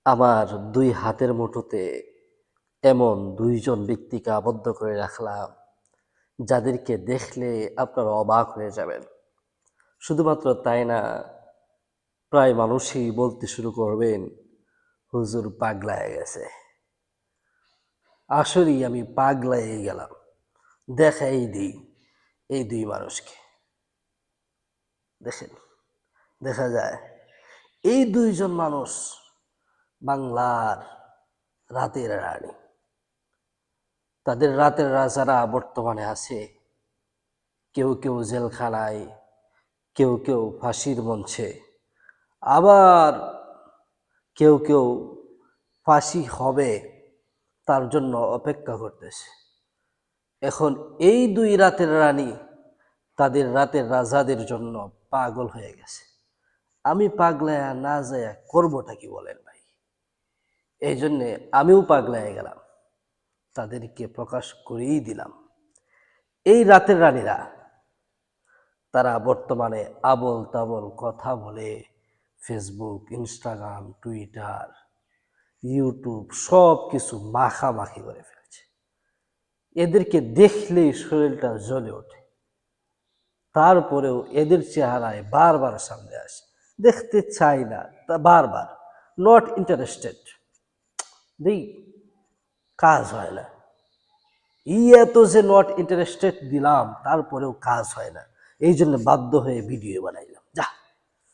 আমার দুই হাতের মুঠোতে এমন দুইজন ব্যক্তিকে আবদ্ধ করে রাখলাম, যাদেরকে দেখলে আপনারা অবাক হয়ে যাবেন। শুধুমাত্র তাই না, প্রায় মানুষই বলতে শুরু করবেন, হুজুর পাগলায় গেছে। আসলেই আমি পাগলায় গেলাম। দেখাই দিই এই দুই মানুষকে। দেখেন, দেখা যায় এই দুইজন মানুষ বাংলার রাতের রানী। তাদের রাতের রাজারা বর্তমানে আছে, কেউ কেউ জেলখানায়, কেউ কেউ ফাঁসির মঞ্চে, আবার কেউ কেউ ফাঁসি হবে তার জন্য অপেক্ষা করতেছে। এখন এই দুই রাতের রানী তাদের রাতের রাজাদের জন্য পাগল হয়ে গেছে। আমি পাগলায়া না যায়া করবোটা কি বলেন ভাই? এই জন্যে আমিও পাগলায় গেলাম, তাদেরকে প্রকাশ করেই দিলাম। এই রাতের রানীরা তারা বর্তমানে আবল তাবল কথা বলে ফেসবুক, ইনস্টাগ্রাম, টুইটার, ইউটিউব সব কিছু মাখামাখি করে ফেলেছে। এদেরকে দেখলেই শরীরটা জ্বলে ওঠে। তারপরেও এদের চেহারায় বারবার সামনে আসে, দেখতে চাই না, তা বারবার নট ইন্টারেস্টেড দিই, কাজ হয় না। এত যে নট ইন্টারেস্টেড দিলাম, তারপরেও কাজ হয় না, এই জন্য বাধ্য হয়ে ভিডিও বানাই।